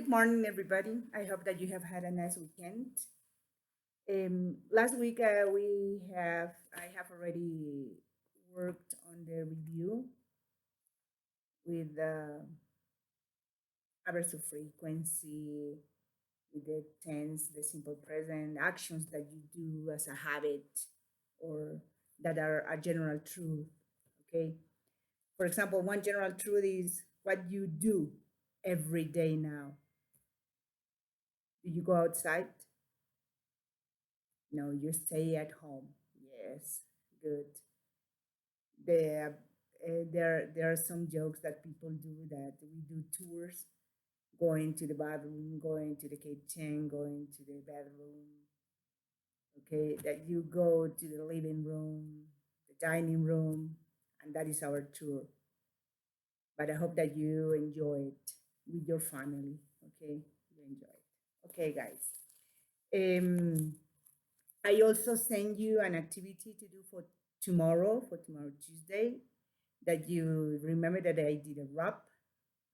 Good morning, everybody. I hope that you have had a nice weekend. Last week I have already worked on the review with aversive frequency, with the tense, the simple present, actions that you do as a habit or that are a general truth. Okay. For example, one general truth is what you do every day now. Do you go outside? No, you stay at home. Yes, good. There are some jokes that people do that we do tours, going to the bathroom, going to the kitchen, going to the bedroom. Okay, that you go to the living room, the dining room, and that is our tour. But I hope that you enjoy it with your family. Okay, you enjoy it. Okay, guys. Um, I also send you an activity to do for tomorrow Tuesday, that you remember that I did a rap.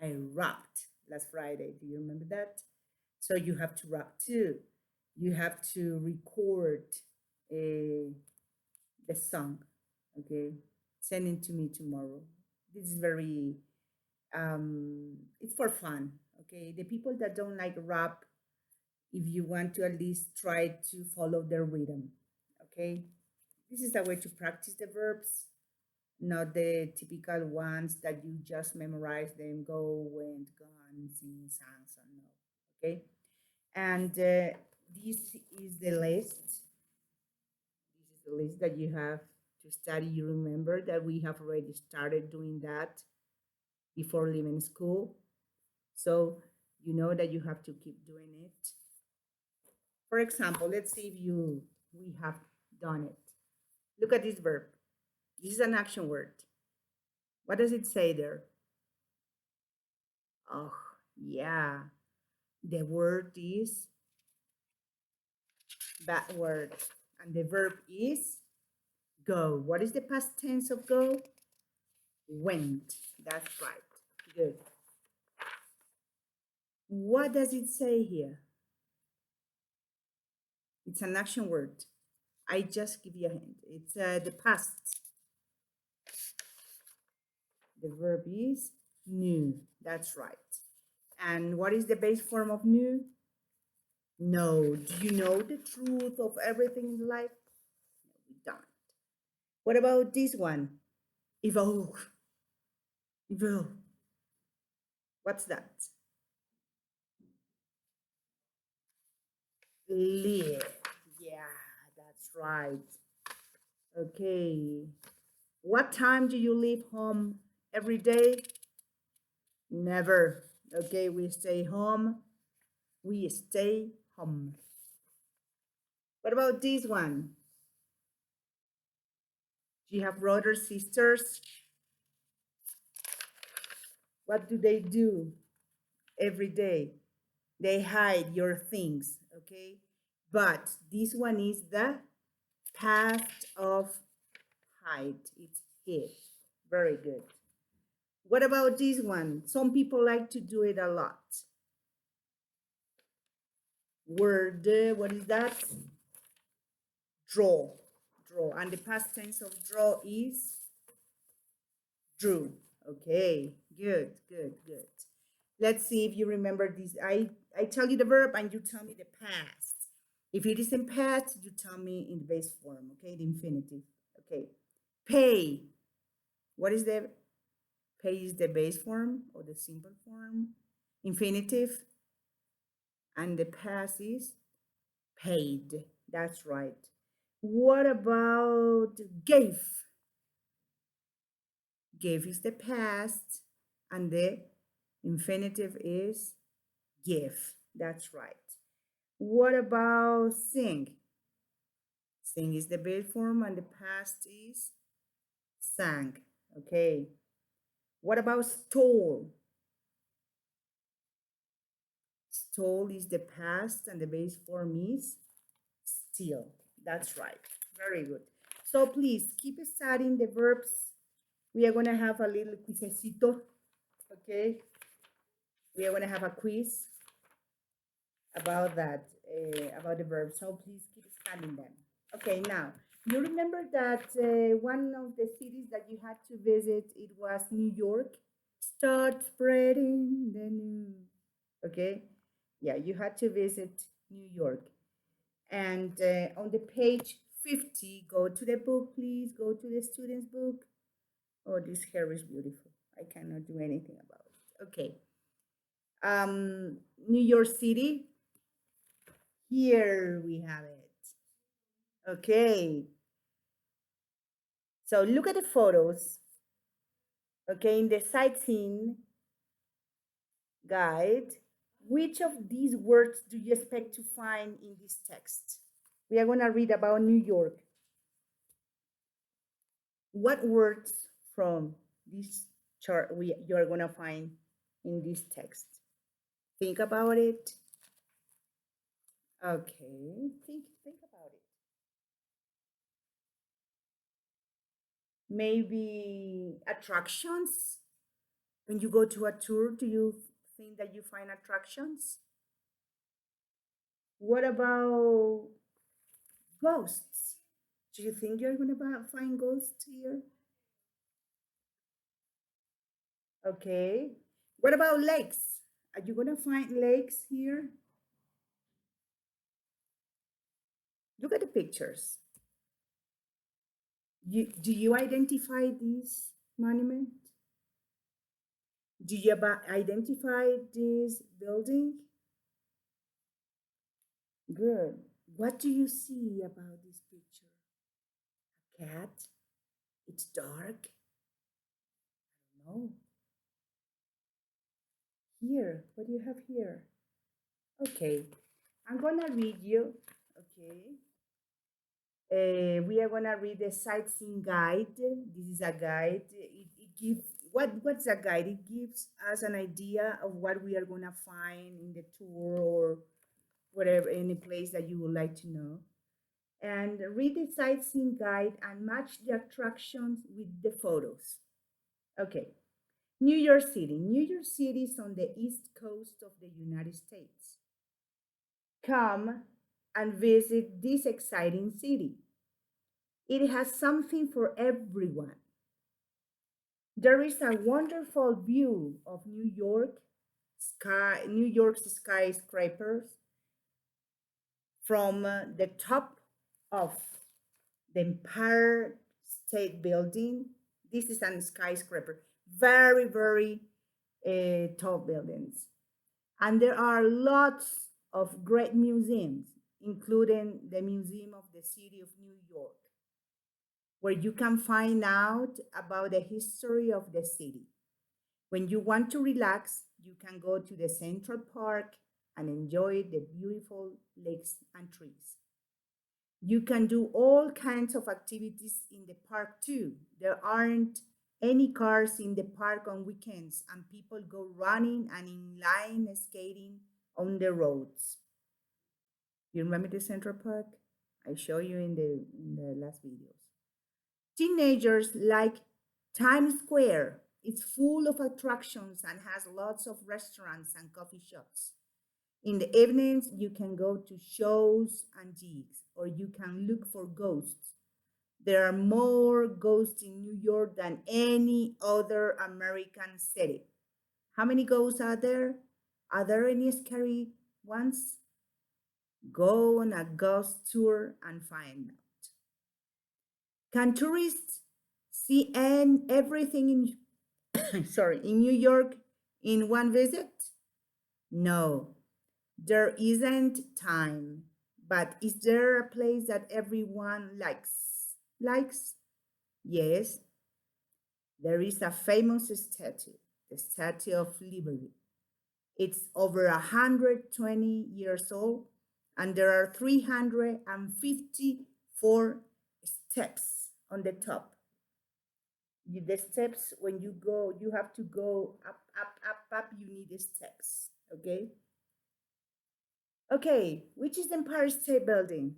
I rapped last Friday. Do you remember that? So you have to rap too. You have to record a the song. Okay, send it to me tomorrow. This is very it's for fun. Okay, the people that don't like rap, if you want to at least try to follow their rhythm. Okay, this is the way to practice the verbs, not the typical ones that you just memorize them, go, went, gone, sing, sang, so no. Okay, and this is the list. This is the list that you have to study. You remember that we have already started doing that before leaving school, so you know that you have to keep doing it. For example, let's see if you we have done it. Look at this verb. This is an action word. What does it say there? Oh, yeah. The word is backward, and the verb is go. What is the past tense of go? Went. That's right. Good. What does it say here? It's an action word. I just give you a hint. It's the past. The verb is knew. That's right. And what is the base form of knew? No. Do you know the truth of everything in life? No, we don't. What about this one? Evoke. Evoke. What's that? Live. Yeah, that's right. Okay. What time do you leave home every day? Never. Okay, we stay home. We stay home. What about this one? Do you have brothers, sisters? What do they do every day? They hide your things, okay? But this one is the past of hide. It's hid. Very good. What about this one? Some people like to do it a lot. Word, what is that? Draw. Draw. And the past tense of draw is drew. Okay, good, good, good. Let's see if you remember this. I tell you the verb and you tell me the past. If it is in past, you tell me in the base form, okay, the infinitive. Okay, pay. What is the pay? Is the base form or the simple form? Infinitive. And the past is paid. That's right. What about gave? Gave is the past, and the infinitive is give. That's right. What about sing? Sing is the base form, and the past is sang. Okay. What about stole? Stole is the past, and the base form is steal. That's right. Very good. So please keep studying the verbs. We are going to have a little quizecito. Okay. We are going to have a quiz. about that, about the verbs. So please keep scanning them. Okay, now you remember that one of the cities that you had to visit, it was New York. Start spreading the news. Okay, yeah, you had to visit New York. And on the page 50, go to the book, please. Go to the student's book. Oh, this hair is beautiful. I cannot do anything about it. Okay. New York City. Here we have it. Okay. So look at the photos. Okay, in the sightseeing guide, which of these words do you expect to find in this text? We are going to read about New York. What words from this chart you are going to find in this text? Think about it. Okay, think about it. Maybe attractions. When you go to a tour, do you think that you find attractions? What about ghosts? Do you think you're going to find ghosts here? Okay. What about lakes? Are you going to find lakes here? Look at the pictures. Do you identify this monument? Do you identify this building? Good. What do you see about this picture? A cat? It's dark? No. Here, what do you have here? Okay, I'm gonna read you. Okay, we are gonna read the sightseeing guide. This is a guide. It gives what's a guide? It gives us an idea of what we are gonna find in the tour or whatever any place that you would like to know. And read the sightseeing guide and match the attractions with the photos. Okay, New York City. New York City is on the east coast of the United States. Come and visit this exciting city. It has something for everyone. There is a wonderful view of New York's skyscrapers from the top of the Empire State Building. This is a skyscraper, very, very tall buildings. And there are lots of great museums, including the Museum of the City of New York, where you can find out about the history of the city. When you want to relax, you can go to the Central Park and enjoy the beautiful lakes and trees. You can do all kinds of activities in the park too. There aren't any cars in the park on weekends, and people go running and inline skating on the roads. You remember the Central Park? I show you in the last videos. Teenagers like Times Square. It's full of attractions and has lots of restaurants and coffee shops. In the evenings, you can go to shows and gigs, or you can look for ghosts. There are more ghosts in New York than any other American city. How many ghosts are there? Are there any scary ones? Go on a ghost tour and find out. Can tourists see everything in sorry, in New York in one visit? No, there isn't time. But is there a place that everyone likes? Likes? Yes, there is a famous statue, the Statue of Liberty. It's over 120 years old, and there are 354 steps on the top. The steps, when you go, you have to go up, up, up, up. You need the steps. Okay. Okay. Which is the Empire State Building?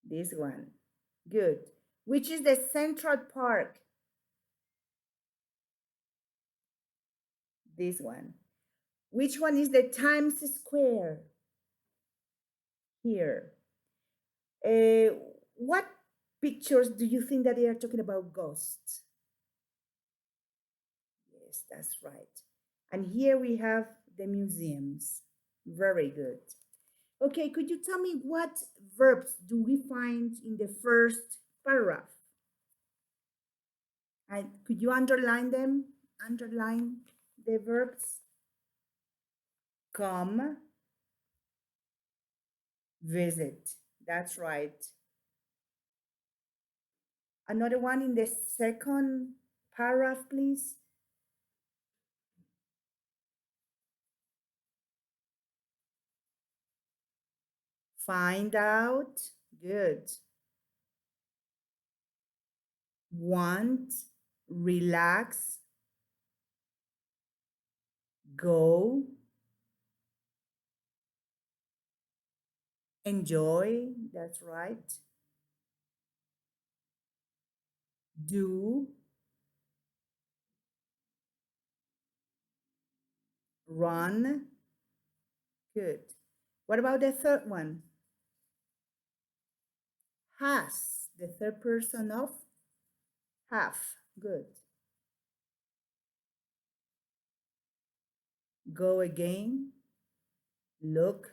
This one. Good. Which is the Central Park? This one. Which one is the Times Square? Here. Uh, what pictures do you think that they are talking about ghosts? Yes, that's right. And here we have the museums. Very good. Okay, could you tell me what verbs do we find in the first paragraph? And could you underline them? Underline the verbs. Come, visit. That's right. Another one in the second paragraph, please. Find out. Good. Want, relax, go, enjoy. That's right. Do, run. Good. What about the third one? Has, the third person of have. Good. Go again. Look.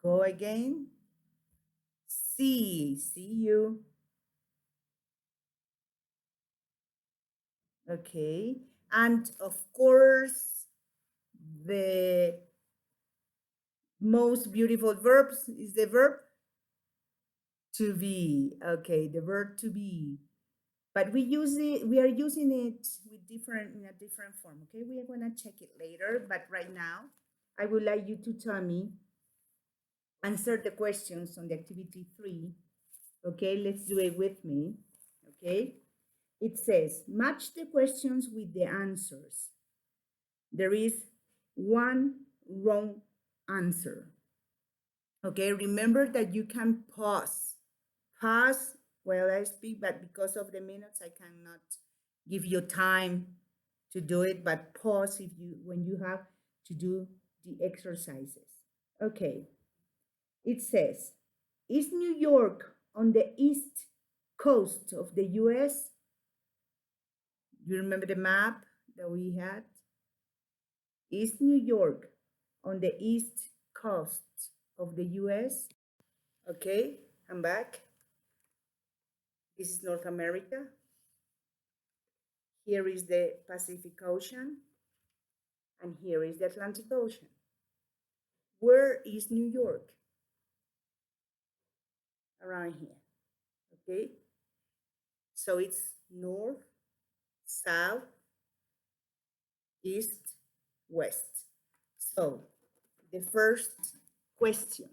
Go again. See. See you. Okay. And of course, the most beautiful verbs is the verb to be. Okay, the verb to be. But we are using it with different in a different form. Okay, we are gonna check it later. But right now, I would like you to tell me, answer the questions on the activity 3. Okay, let's do it with me. Okay, it says match the questions with the answers. There is one wrong answer. Okay, remember that you can pause. Pause while I speak, but because of the minutes, I cannot give you time to do it, but pause if you when you have to do the exercises. Okay, it says, is New York on the east coast of the US? You remember the map that we had? Is New York on the east coast of the US? Okay, I'm back. This is North America. Here is the Pacific Ocean, and here is the Atlantic Ocean. Where is New York? Around here. Okay, so it's north, south, east, west. So the first question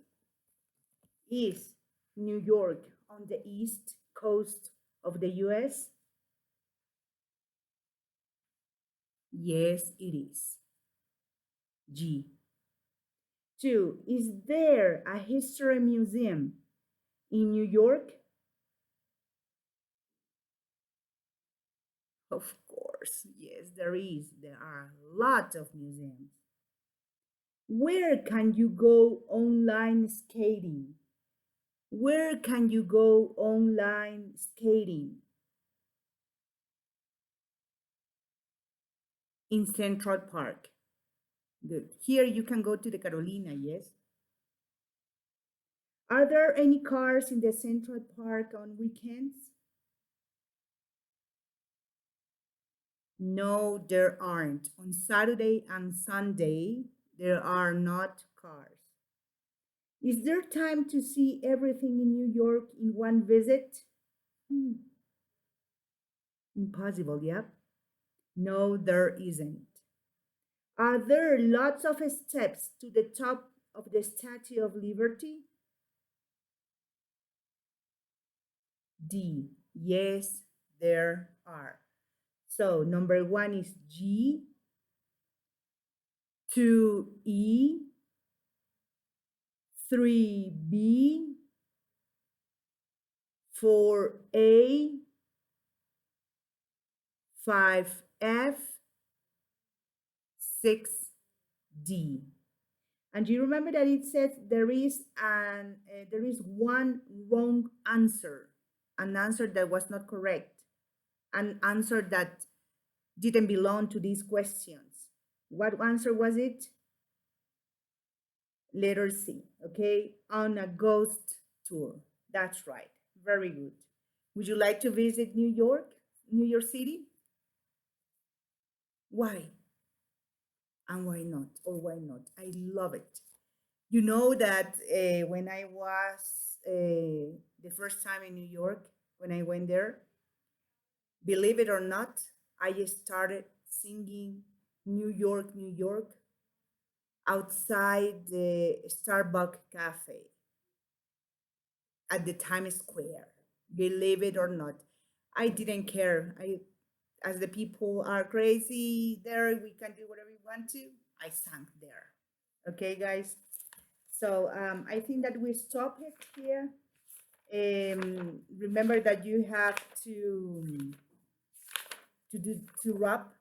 is New York on the east coast of the US? Yes, it is. G. 2. Is there a history museum in New York? Of course, yes, there is. There are a lot of museums. Where can you go online skating? Where can you go online skating? In Central Park. Good. Here you can go to the Carolina, yes? Are there any cars in the Central Park on weekends? No, there aren't. On Saturday and Sunday, there are not cars. Is there time to see everything in New York in one visit? Hmm. Impossible, yep. No, there isn't. Are there lots of steps to the top of the Statue of Liberty? D. Yes, there are. So number 1 is G, 2 E, 3 B, 4 A, 5F, 6D. And you remember that it says there is one wrong answer, an answer that was not correct, an answer that didn't belong to these questions. What answer was it? Letter C, okay? On a ghost tour. That's right. Very good. Would you like to visit New York, New York City? Why? And why not? Or why not? I love it. You know that when I was the first time in New York, when I went there, believe it or not, I started singing New York, New York outside the Starbucks cafe at the Times Square. Believe it or not, I didn't care. As the people are crazy there, we can do whatever we want to. I sang there. Okay, guys. So I think that we stop it here. Remember that you have to wrap